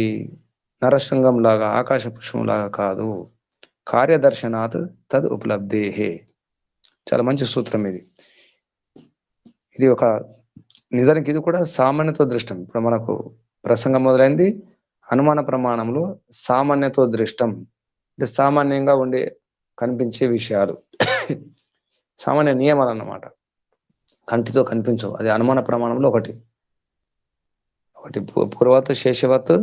Speaker 1: నరశృంగం లాగా, ఆకాశ పుష్పం లాగా కాదు. కార్యదర్శనాత్ తద్ ఉపలబ్ధేహే. చాలా మంచి సూత్రం ఇది. ఇది ఒక నిజానికి ఇది కూడా సామాన్యతో దృష్టం. ఇప్పుడు మనకు ప్రసంగం మొదలైంది అనుమాన ప్రమాణంలో సామాన్యతో దృష్టం అంటే సామాన్యంగా ఉండే కనిపించే విషయాలు, సామాన్య నియమాలు అన్నమాట, కంటితో కనిపించవు. అది అనుమాన ప్రమాణంలో ఒకటి పూర్వత్, శేషవత్,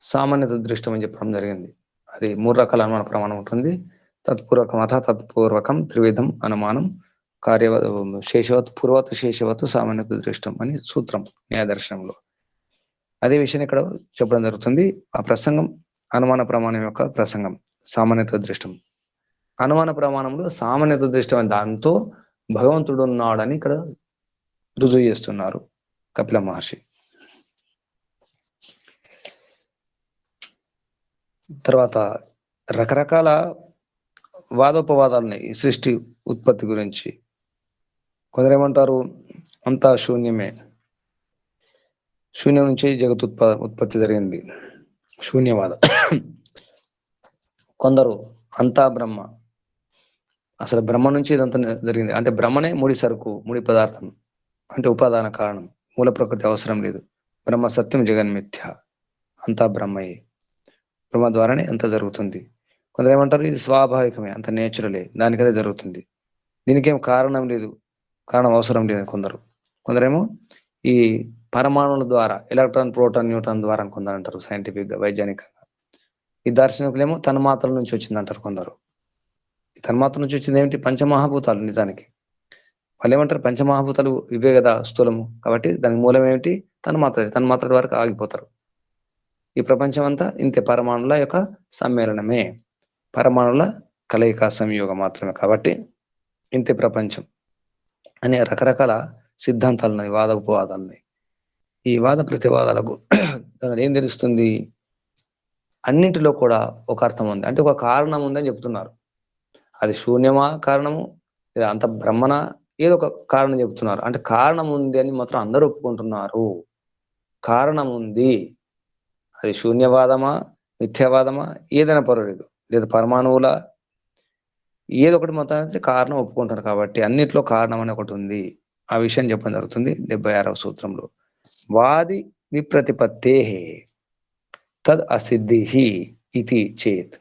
Speaker 1: సామాన్యత దృష్టం అని చెప్పడం జరిగింది. అది 3 రకాల అనుమాన ప్రమాణం ఉంటుంది. తత్పూర్వకం అథ తత్పూర్వకం త్రివిధం అనుమానం, శేషవత్, పూర్వత్, శేషవత్, సామాన్యత దృష్టం అని సూత్రం న్యాయదర్శనంలో. అదే విషయాన్ని ఇక్కడ చెప్పడం జరుగుతుంది. ఆ ప్రసంగం అనుమాన ప్రమాణం యొక్క ప్రసంగం, సామాన్యత దృష్టం. అనుమాన ప్రమాణంలో సామాన్యత దృష్టం అనే దాంతో భగవంతుడు ఉన్నాడని ఇక్కడ రుజువు చేస్తున్నారు కపిల మహర్షి. తర్వాత రకరకాల వాదోపవాదాలని ఈ సృష్టి ఉత్పత్తి గురించి. కొందరు ఏమంటారు, అంతా శూన్యమే, శూన్యం నుంచి జగత్ ఉత్పత్తి జరిగింది, శూన్యవాదం. కొందరు అంతా బ్రహ్మ, అసలు బ్రహ్మ నుంచి ఇదంతా జరిగింది, అంటే బ్రహ్మనే ముడి సరుకు, ముడి పదార్థం, అంటే ఉపాదాన కారణం, మూల ప్రకృతి అవసరం లేదు, బ్రహ్మ సత్యం జగన్మిథ్య, అంతా బ్రహ్మయే, బ్రహ్మ ద్వారానే అంత జరుగుతుంది. కొందరు ఏమంటారు ఇది స్వాభావికమే, అంత నేచురలే, దానికదే జరుగుతుంది, దీనికేం కారణం లేదు, కారణం అవసరం లేదని కొందరు. కొందరేమో ఈ పరమాణువుల ద్వారా, ఎలక్ట్రాన్ ప్రోటాన్ న్యూట్రాన్ ద్వారా అని కొందరు అంటారు సైంటిఫిక్గా, వైజ్ఞానికంగా. ఈ దార్శనికులేమో తన్మాత్రల నుంచి వచ్చిందంటారు కొందరు. ఈ తన్మాత్ర నుంచి వచ్చింది ఏమిటి, పంచమహాభూతాలు. నిజానికి వాళ్ళు ఏమంటారు, పంచమహాభూతాలు ఇవే కదా స్థూలము, కాబట్టి దానికి మూలం ఏమిటి, తన్మాత్ర, తన్మాత్ర వరకు ఆగిపోతారు. ఈ ప్రపంచం అంతా ఇంతే, పరమాణుల యొక్క సమ్మేళనమే, పరమాణుల కలయిక సంయోగం మాత్రమే, కాబట్టి ఇంతే ప్రపంచం అనే రకరకాల సిద్ధాంతాలు ఉన్నాయి, వాద ఉపవాదాలు ఉన్నాయి. ఈ వాద ప్రతివాదాలకు ఏం తెలుస్తుంది, అన్నింటిలో కూడా ఒక అర్థం ఉంది, అంటే ఒక కారణం ఉందని చెప్తున్నారు. అది శూన్యమా కారణము, లేదా అంత బ్రహ్మణ, ఏదో ఒక కారణం చెప్తున్నారు, అంటే కారణం ఉంది అని మాత్రం అందరూ ఒప్పుకుంటున్నారు. కారణం ఉంది, అది శూన్యవాదమా మిథ్యావాదమా ఏదైనా పర్వాలేదు, లేదా పరమాణువుల, ఏదో ఒకటి మొత్తానికి కారణం ఒప్పుకుంటారు. కాబట్టి అన్నిట్లో కారణం అని ఒకటి ఉంది, ఆ విషయం చెప్పడం జరుగుతుంది 76వ సూత్రంలో. వాది విప్రతిపత్తే తద్ అసిద్ధి ఇది చేత్.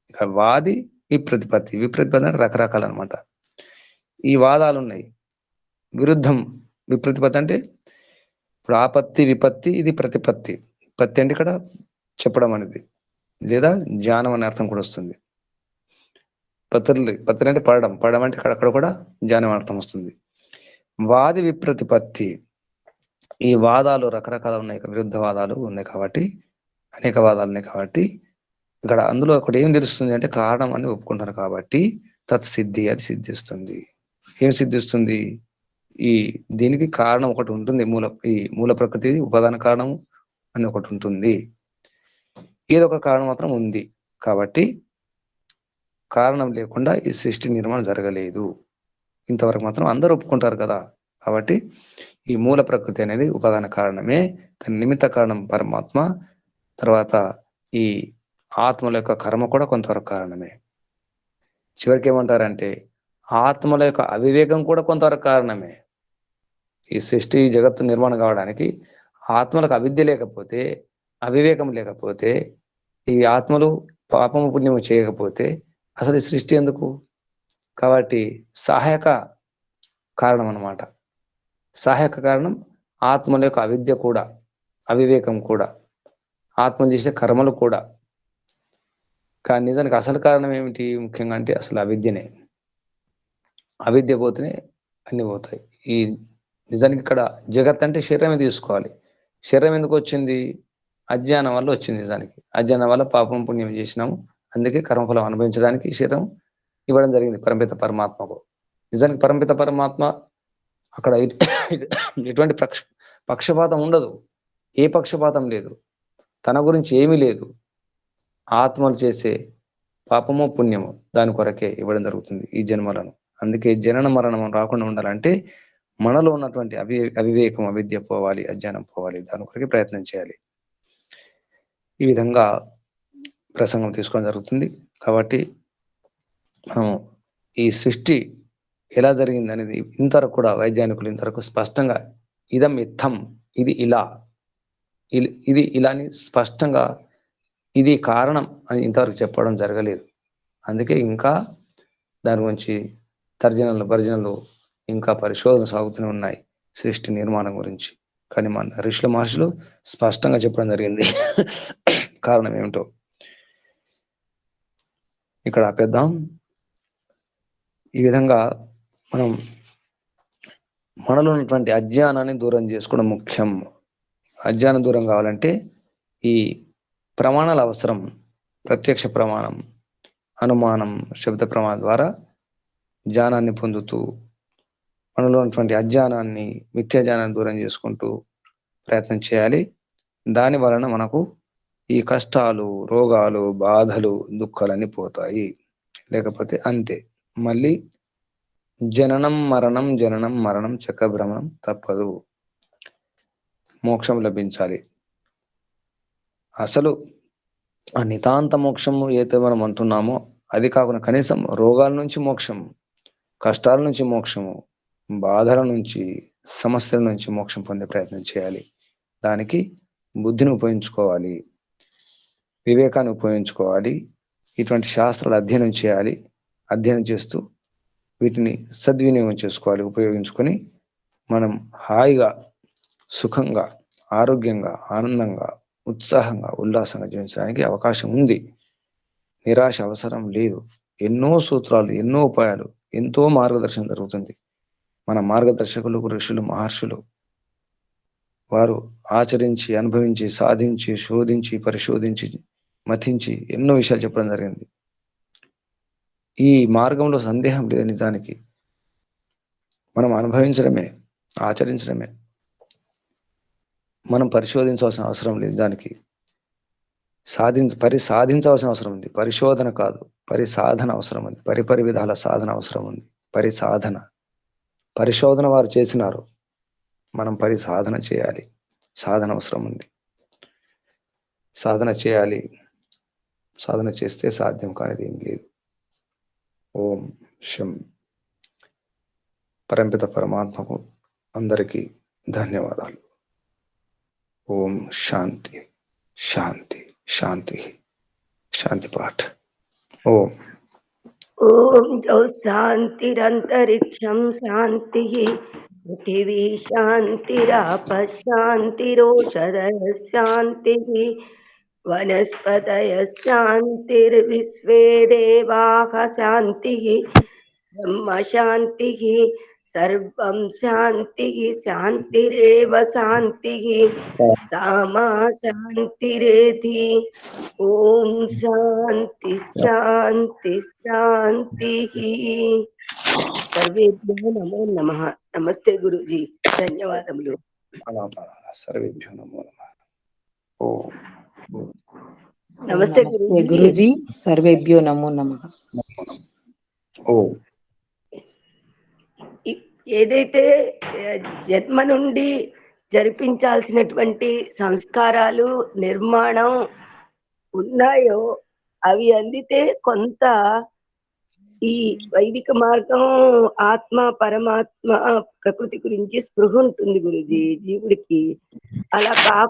Speaker 1: ఇక వాది విప్రతిపత్తి, విప్రతిపత్తి అంటే రకరకాలు అనమాట. ఈ వాదాలు ఉన్నాయి, విరుద్ధం. విప్రతిపత్తి అంటే ఇప్పుడు ఆపత్తి విపత్తి, ఇది ప్రతిపత్తి. పత్తి అంటే ఇక్కడ చెప్పడం అనేది, లేదా జ్ఞానం అనే అర్థం కూడా వస్తుంది. పత్రి అంటే పడడం, పడడం అంటే అక్కడ కూడా జ్ఞానం అర్థం వస్తుంది. వాది విప్రతిపత్తి, ఈ వాదాలు రకరకాలు ఉన్నాయి, విరుద్ధ వాదాలు ఉన్నాయి కాబట్టి, అనేక వాదాలు ఉన్నాయి కాబట్టి, ఇక్కడ అందులో ఒకటి ఏం తెలుస్తుంది అంటే కారణం అని ఒప్పుకుంటారు కాబట్టి తత్సిద్ధి, అది సిద్ధిస్తుంది. ఏం సిద్ధిస్తుంది, ఈ దీనికి కారణం ఒకటి ఉంటుంది, ఈ మూల ప్రకృతి ఉపాదాన కారణం అని ఒకటి ఉంటుంది, ఏదో ఒక కారణం మాత్రం ఉంది, కాబట్టి కారణం లేకుండా ఈ సృష్టి నిర్మాణం జరగలేదు, ఇంతవరకు మాత్రం అందరూ ఒప్పుకుంటారు కదా. కాబట్టి ఈ మూల ప్రకృతి అనేది ఉపాదాన కారణమే, తన నిమిత్త కారణం పరమాత్మ, తర్వాత ఈ ఆత్మల యొక్క కర్మ కూడా కొంతవరకు కారణమే. చివరికి ఏమంటారంటే ఆత్మల యొక్క అవివేకం కూడా కొంతవరకు కారణమే. ఈ సృష్టి జగత్తు నిర్మాణం కావడానికి ఆత్మలకు అవిద్య లేకపోతే, అవివేకం లేకపోతే, ఈ ఆత్మలు పాపము పుణ్యము చేయకపోతే అసలు ఈ సృష్టి ఎందుకు. కాబట్టి సహాయక కారణం అన్నమాట. సహాయక కారణం ఆత్మల యొక్క అవిద్య కూడా, అవివేకం కూడా, ఆత్మ చేసే కర్మలు కూడా. కానీ నిజానికి అసలు కారణం ఏమిటి ముఖ్యంగా అంటే అసలు అవిద్యనే. అవిద్య పోతేనే అన్ని పోతాయి. ఈ నిజానికి ఇక్కడ జగత్ అంటే శరీరమే తీసుకోవాలి. శరీరం ఎందుకు వచ్చింది, అజ్ఞానం వల్ల వచ్చింది. నిజానికి అజ్ఞానం వల్ల పాపం పుణ్యం చేసినాము, అందుకే కర్మఫలం అనుభవించడానికి శరీరం ఇవ్వడం జరిగింది పరమపిత పరమాత్మకు. నిజానికి పరమపిత పరమాత్మ అక్కడ ఎటువంటి పక్షపాతం ఉండదు, ఏ పక్షపాతం లేదు, తన గురించి ఏమీ లేదు. ఆత్మలు చేసే పాపము పుణ్యము దాని కొరకే ఇవ్వడం జరుగుతుంది ఈ జన్మలను. అందుకే జనన మరణం రాకుండా ఉండాలంటే మనలో ఉన్నటువంటి అవివేకం, అవిద్య పోవాలి, అజ్ఞానం పోవాలి, దాని కొరకే ప్రయత్నం చేయాలి. ఈ విధంగా ప్రసంగం తీసుకోవడం జరుగుతుంది. కాబట్టి మనం ఈ సృష్టి ఎలా జరిగింది అనేది ఇంతవరకు కూడా వైజ్ఞానికులు ఇంతవరకు స్పష్టంగా ఇదం ఇత్థం, ఇది ఇలా, ఇది ఇలా అని స్పష్టంగా ఇది కారణం అని ఇంతవరకు చెప్పడం జరగలేదు. అందుకే ఇంకా దాని గురించి తర్జనలు భర్జనలు, ఇంకా పరిశోధనలు సాగుతూనే ఉన్నాయి సృష్టి నిర్మాణం గురించి. కానీ మన ఋషుల మహర్షులు స్పష్టంగా చెప్పడం జరిగింది కారణం ఏమిటో. ఇక్కడ ఆపేద్దాం. ఈ విధంగా మనం మనలో ఉన్నటువంటి అజ్ఞానాన్ని దూరం చేసుకోవడం ముఖ్యం. అజ్ఞానం దూరం కావాలంటే ఈ ప్రమాణాలు అవసరం. ప్రత్యక్ష ప్రమాణం, అనుమానం, శబ్ద ప్రమాణం ద్వారా జ్ఞానాన్ని పొందుతూ మనలో ఉన్నటువంటి అజ్ఞానాన్ని, మిథ్యాజ్ఞానాన్ని దూరం చేసుకుంటూ ప్రయత్నం చేయాలి. దాని వలన మనకు ఈ కష్టాలు, రోగాలు, బాధలు, దుఃఖాలన్నీ పోతాయి. లేకపోతే అంతే, మళ్ళీ జననం మరణం, జననం మరణం, చక్రభ్రమణం తప్పదు. మోక్షం లభించాలి. అసలు ఆ నితాంత మోక్షము ఏదైతే మనం అంటున్నామో అది కాకుండా కనీసం రోగాల నుంచి మోక్షం, కష్టాల నుంచి మోక్షము, బాధల నుంచి, సమస్యల నుంచి మోక్షం పొందే ప్రయత్నం చేయాలి. దానికి బుద్ధిని ఉపయోగించుకోవాలి, వివేకాన్ని ఉపయోగించుకోవాలి. ఇటువంటి శాస్త్రాలు అధ్యయనం చేయాలి. అధ్యయనం చేస్తూ వీటిని సద్వినియోగం చేసుకోవాలి. ఉపయోగించుకొని మనం హాయిగా, సుఖంగా, ఆరోగ్యంగా, ఆనందంగా, ఉత్సాహంగా, ఉల్లాసంగా జీవించడానికి అవకాశం ఉంది. నిరాశ అవసరం లేదు. ఎన్నో సూత్రాలు, ఎన్నో ఉపాయాలు, ఎంతో మార్గదర్శనం జరుగుతుంది. మన మార్గదర్శకులు, ఋషులు, మహర్షులు వారు ఆచరించి, అనుభవించి, సాధించి, శోధించి, పరిశోధించి, మథించి ఎన్నో విషయాలు చెప్పడం జరిగింది. ఈ మార్గంలో సందేహం లేదు. నిజానికి మనం అనుభవించడమే, ఆచరించడమే. మనం పరిశోధించవలసిన అవసరం లేదు. దానికి సాధించవలసిన అవసరం ఉంది. పరిశోధన కాదు, పరిసాధన అవసరం ఉంది. పరిపరి విధాల సాధన అవసరం ఉంది. పరిసాధన, పరిశోధన వారు చేసినారు, మనం పరిసాధన చేయాలి. సాధన అవసరం ఉంది. సాధన చేయాలి. సాధన చేస్తే సాధ్యం కానిది ఏం లేదు. ఓం శం. పరంపిత పరమాత్మకు అందరికీ ధన్యవాదాలు. ఓం శాంతి శాంతి శాంతి. శాంతి పాఠ. ఓం
Speaker 2: ఓం జౌ శాంతిరంతరిక్షం శాంతి, పృథివీ శాంతిరాప శాంతిరోషధయ శాంతి, వనస్పతయ శాంతిర్విశ్వే దేవాః శాంతి, బ్రహ్మ శాంతి, సర్వం శాంతి శాంతిరేవ శాంతి, సామా శాంతిరేధి. ఓం శాంతి శాంతి శాంతి. సర్వేభ్యో నమో నమః. నమస్తే గురూజీ, ధన్యవాదములు.
Speaker 1: సర్వేభ్యో నమో నమః. ఓం
Speaker 2: నమస్తే
Speaker 3: గురూజీ, సర్వేభ్యో నమో నమః.
Speaker 1: ఓం.
Speaker 2: ఏదైతే జన్మ నుండి జరిపించాల్సినటువంటి సంస్కారాలు, నిర్మాణం ఉన్నాయో అవి అందితే కొంత ఈ వైదిక మార్గం, ఆత్మ, పరమాత్మ, ప్రకృతి గురించి స్పృహ ఉంటుంది గురూజీ జీవుడికి. అలా కాకుండా